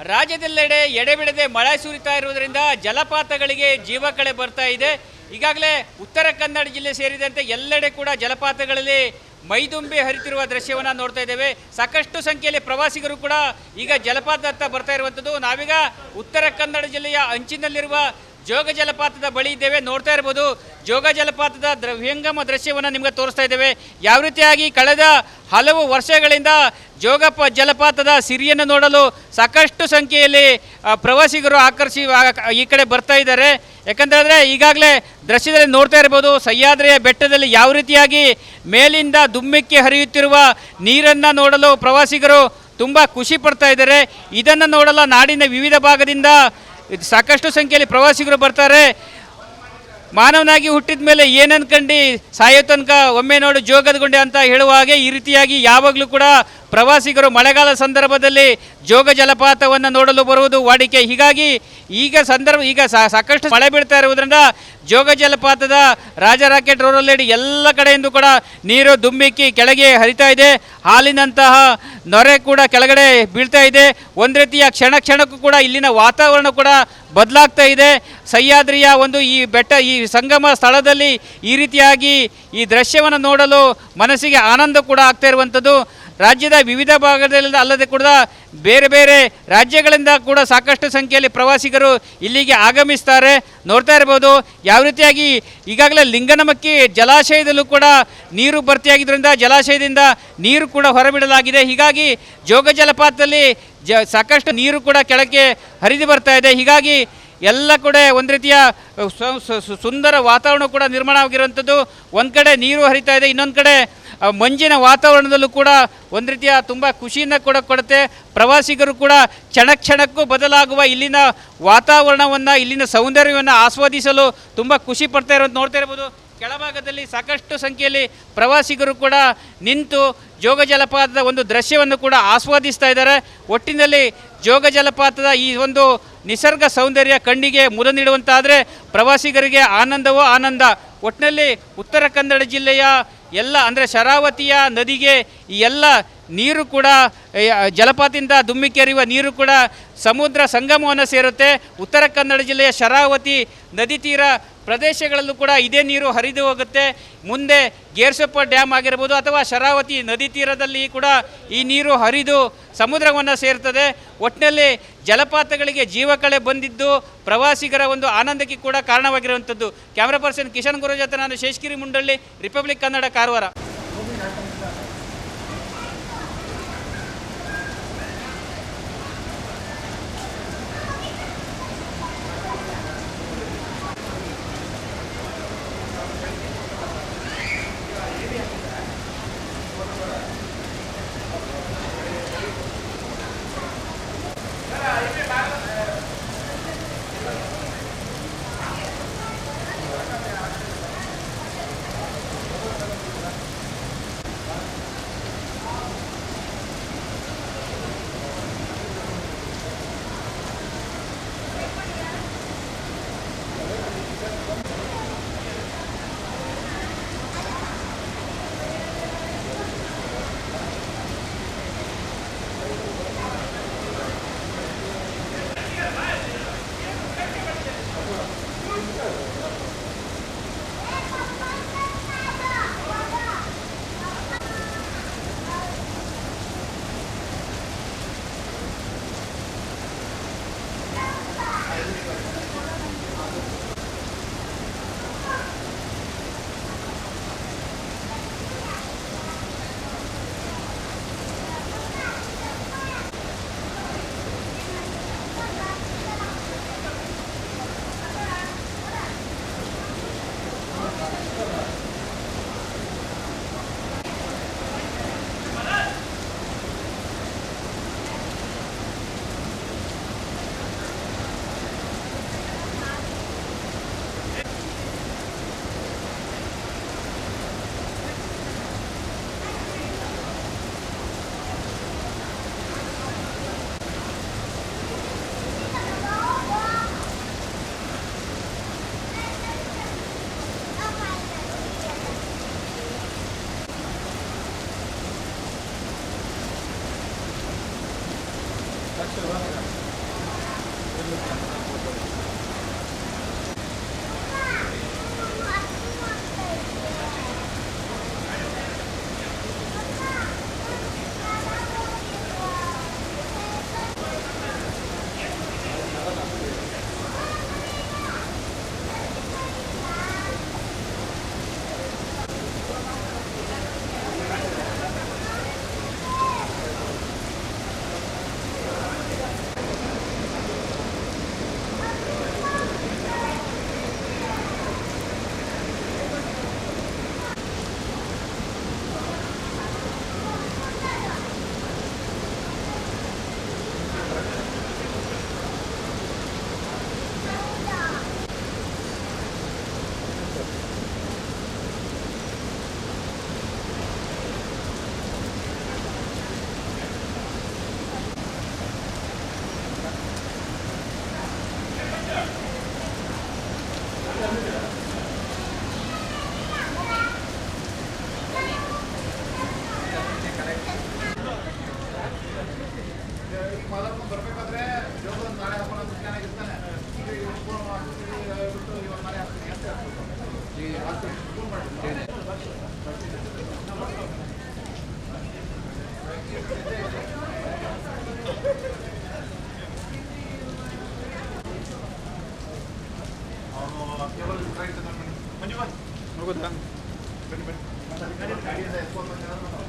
ರಾಜ್ಯದೆಲ್ಲೆಡೆ ಎಡೆಬಿಡದೆ ಮಳೆ ಸುರಿತಾ ಇರುವುದರಿಂದ ಜಲಪಾತಗಳಿಗೆ ಜೀವಕಳೆ ಬರ್ತಾ ಇದೆ. ಈಗಾಗಲೇ ಉತ್ತರ ಕನ್ನಡ ಜಿಲ್ಲೆ ಸೇರಿದಂತೆ ಎಲ್ಲೆಡೆ ಕೂಡ ಜಲಪಾತಗಳಲ್ಲಿ ಮೈದುಂಬಿ ಹರಿತಿರುವ ದೃಶ್ಯವನ್ನು ನೋಡ್ತಾ ಇದ್ದೇವೆ. ಸಾಕಷ್ಟು ಸಂಖ್ಯೆಯಲ್ಲಿ ಪ್ರವಾಸಿಗರು ಕೂಡ ಈಗ ಜಲಪಾತದತ್ತ ಬರ್ತಾ ಇರುವಂಥದ್ದು. ನಾವೀಗ ಉತ್ತರ ಕನ್ನಡ ಜಿಲ್ಲೆಯ ಅಂಚಿನಲ್ಲಿರುವ ಜೋಗ ಜಲಪಾತದ ಬಳಿ ಇದ್ದೇವೆ. ನೋಡ್ತಾ ಇರ್ಬೋದು, ಜೋಗ ಜಲಪಾತದ ವಿಹಂಗಮ ದೃಶ್ಯವನ್ನು ನಿಮಗೆ ತೋರಿಸ್ತಾ ಇದ್ದೇವೆ. ಯಾವ ರೀತಿಯಾಗಿ ಕಳೆದ ಹಲವು ವರ್ಷಗಳಿಂದ ಜೋಗ ಜಲಪಾತದ ಸಿರಿಯನ್ನು ನೋಡಲು ಸಾಕಷ್ಟು ಸಂಖ್ಯೆಯಲ್ಲಿ ಪ್ರವಾಸಿಗರು ಈ ಕಡೆ ಬರ್ತಾ ಇದ್ದಾರೆ. ಯಾಕಂತಂದರೆ ಈಗಾಗಲೇ ದೃಶ್ಯದಲ್ಲಿ ನೋಡ್ತಾ ಇರ್ಬೋದು, ಸಹ್ಯಾದ್ರಿಯ ಬೆಟ್ಟದಲ್ಲಿ ಯಾವ ರೀತಿಯಾಗಿ ಮೇಲಿಂದ ದುಮ್ಮಿಕ್ಕಿ ಹರಿಯುತ್ತಿರುವ ನೀರನ್ನು ನೋಡಲು ಪ್ರವಾಸಿಗರು ತುಂಬ ಖುಷಿ ಪಡ್ತಾ ಇದ್ದಾರೆ. ಇದನ್ನು ನೋಡಲು ನಾಡಿನ ವಿವಿಧ ಭಾಗದಿಂದ ಸಾಕಷ್ಟು ಸಂಖ್ಯೆಯಲ್ಲಿ ಪ್ರವಾಸಿಗರು ಬರ್ತಾರೆ. ಮಾನವನಾಗಿ ಹುಟ್ಟಿದ ಮೇಲೆ ಏನನ್ಕಂಡು ಸಾಯೋ ತನಕ ಒಮ್ಮೆ ನೋಡು ಜೋಗದ ಗುಂಡೆ ಅಂತ ಹೇಳುವ ಹಾಗೆ ಈ ರೀತಿಯಾಗಿ ಯಾವಾಗಲೂ ಕೂಡ ಪ್ರವಾಸಿಗರು ಮಳೆಗಾಲ ಸಂದರ್ಭದಲ್ಲಿ ಜೋಗ ಜಲಪಾತವನ್ನು ನೋಡಲು ಬರುವುದು ವಾಡಿಕೆ. ಹೀಗಾಗಿ ಈಗ ಸಾಕಷ್ಟು ಮಳೆ ಬೀಳ್ತಾ ಇರುವುದರಿಂದ ಜೋಗ ಜಲಪಾತದ ರಾಜ ರಾಕೆಟ್ ರೋರಲ್ಲೇಡಿ ಎಲ್ಲ ಕಡೆಯಿಂದ ಕೂಡ ನೀರು ದುಮ್ಮಿಕ್ಕಿ ಕೆಳಗೆ ಹರಿತಾ ಇದೆ. ಹಾಲಿನಂತಹ ನೊರೆ ಕೂಡ ಕೆಳಗಡೆ ಬೀಳ್ತಾ ಇದೆ. ಒಂದು ರೀತಿಯ ಕ್ಷಣಕ್ಕೂ ಕೂಡ ಇಲ್ಲಿನ ವಾತಾವರಣ ಕೂಡ ಬದಲಾಗ್ತಾ ಇದೆ. ಸಹ್ಯಾದ್ರಿಯ ಈ ಬೆಟ್ಟ ಈ ಸಂಗಮ ಸ್ಥಳದಲ್ಲಿ ಈ ರೀತಿಯಾಗಿ ಈ ದೃಶ್ಯವನ್ನು ನೋಡಲು ಮನಸ್ಸಿಗೆ ಆನಂದ ಕೂಡ ಆಗ್ತಾ ಇರುವಂಥದ್ದು. ರಾಜ್ಯದ ವಿವಿಧ ಭಾಗದಲ್ಲಿ ಅಲ್ಲದೆ ಕೂಡ ಬೇರೆ ಬೇರೆ ರಾಜ್ಯಗಳಿಂದ ಕೂಡ ಸಾಕಷ್ಟು ಸಂಖ್ಯೆಯಲ್ಲಿ ಪ್ರವಾಸಿಗರು ಇಲ್ಲಿಗೆ ಆಗಮಿಸ್ತಾರೆ. ನೋಡ್ತಾ ಇರ್ಬೋದು ಯಾವ ರೀತಿಯಾಗಿ ಈಗಾಗಲೇ ಲಿಂಗನಮಕ್ಕಿ ಜಲಾಶಯದಲ್ಲೂ ಕೂಡ ನೀರು ಭರ್ತಿಯಾಗಿದ್ದರಿಂದ ಜಲಾಶಯದಿಂದ ನೀರು ಕೂಡ ಹೊರಬಿಡಲಾಗಿದೆ. ಹೀಗಾಗಿ ಜೋಗ ಜಲಪಾತದಲ್ಲಿ ಸಾಕಷ್ಟು ನೀರು ಕೂಡ ಕೆಳಕ್ಕೆ ಹರಿದು ಬರ್ತಾ ಇದೆ. ಹೀಗಾಗಿ ಎಲ್ಲ ಕೂಡ ಒಂದು ರೀತಿಯ ಸುಂದರ ವಾತಾವರಣ ಕೂಡ ನಿರ್ಮಾಣ ಆಗಿರುವಂಥದ್ದು. ಒಂದು ಕಡೆ ನೀರು ಹರಿತಾ ಇದೆ, ಇನ್ನೊಂದು ಕಡೆ ಮಂಜಿನ ವಾತಾವರಣದಲ್ಲೂ ಕೂಡ ಒಂದು ರೀತಿಯ ತುಂಬ ಖುಷಿಯನ್ನು ಕೂಡ ಕೊಡುತ್ತೆ. ಪ್ರವಾಸಿಗರು ಕೂಡ ಕ್ಷಣಕ್ಕೂ ಬದಲಾಗುವ ಇಲ್ಲಿನ ವಾತಾವರಣವನ್ನು ಇಲ್ಲಿನ ಸೌಂದರ್ಯವನ್ನು ಆಸ್ವಾದಿಸಲು ತುಂಬ ಖುಷಿ ಪಡ್ತಾ ಇರೋದು ನೋಡ್ತಾ ಇರ್ಬೋದು. ಕೆಳಭಾಗದಲ್ಲಿ ಸಾಕಷ್ಟು ಸಂಖ್ಯೆಯಲ್ಲಿ ಪ್ರವಾಸಿಗರು ಕೂಡ ನಿಂತು ಜೋಗ ಜಲಪಾತದ ಒಂದು ದೃಶ್ಯವನ್ನು ಕೂಡ ಆಸ್ವಾದಿಸ್ತಾ ಇದ್ದಾರೆ. ಒಟ್ಟಿನಲ್ಲಿ ಜೋಗ ಜಲಪಾತದ ಈ ಒಂದು ನಿಸರ್ಗ ಸೌಂದರ್ಯ ಕಣ್ಣಿಗೆ ಮುದ ನೀಡುವಂತಾದರೆ ಪ್ರವಾಸಿಗರಿಗೆ ಆನಂದವೋ ಆನಂದ. ಒಟ್ಟಿನಲ್ಲಿ ಉತ್ತರ ಕನ್ನಡ ಜಿಲ್ಲೆಯ ಎಲ್ಲ ಅಂದರೆ ಶರಾವತಿಯ ನದಿಗೆ ಈ ಎಲ್ಲ ನೀರು ಕೂಡ ಜಲಪಾತದಿಂದ ದುಮ್ಮಿಕ್ಕಿ ಹರಿಯುವ ನೀರು ಕೂಡ ಸಮುದ್ರ ಸಂಗಮವನ್ನು ಸೇರುತ್ತೆ. ಉತ್ತರ ಕನ್ನಡ ಜಿಲ್ಲೆಯ ಶರಾವತಿ ನದಿ ತೀರ ಪ್ರದೇಶಗಳಲ್ಲೂ ಕೂಡ ಇದೇ ನೀರು ಹರಿದು ಹೋಗುತ್ತೆ. ಮುಂದೆ ಗೇರ್ಸೊಪ್ಪ ಡ್ಯಾಮ್ ಆಗಿರ್ಬೋದು ಅಥವಾ ಶರಾವತಿ ನದಿ ತೀರದಲ್ಲಿ ಕೂಡ ಈ ನೀರು ಹರಿದು ಸಮುದ್ರವನ್ನು ಸೇರ್ತದೆ. ಒಟ್ಟಿನಲ್ಲಿ ಜಲಪಾತಗಳಿಗೆ ಜೀವಕಳೆ ಬಂದಿದ್ದು ಪ್ರವಾಸಿಗರ ಒಂದು ಆನಂದಕ್ಕೆ ಕೂಡ ಕಾರಣವಾಗಿರುವಂಥದ್ದು. ಕ್ಯಾಮ್ರಾ ಪರ್ಸನ್ ಕಿಶನ್ ಗುರು ಜೊತೆ ನಾನು ಶೇಷಗಿರಿ ಮುಂಡಳ್ಳಿ, ರಿಪಬ್ಲಿಕ್ ಕನ್ನಡ, ಕಾರವಾರ. ಬರಬೇಕಾದ್ರೆ ಜೋಗ ನಾಳೆ ಹಾಕೊಂಡು ಚೆನ್ನಾಗಿರ್ತಾನೆ ಈಗ ಬಿಟ್ಟು ಇವಾಗ ನಾಳೆ ಹಾಕ್ತೀನಿ ಅಂತ ಹೇಳ್ಬೋದು ಈ ಹಾಸ್ಪಿಟಲ್ ಮಾಡಿ ಅವನು ಕೇವಲ ಮಂಜು ಹೋಗೋದಾ ಬನ್ನಿ ಬನ್ನಿ ಗಾಡಿಯಿಂದ ಎಸ್ಕೊಂಡು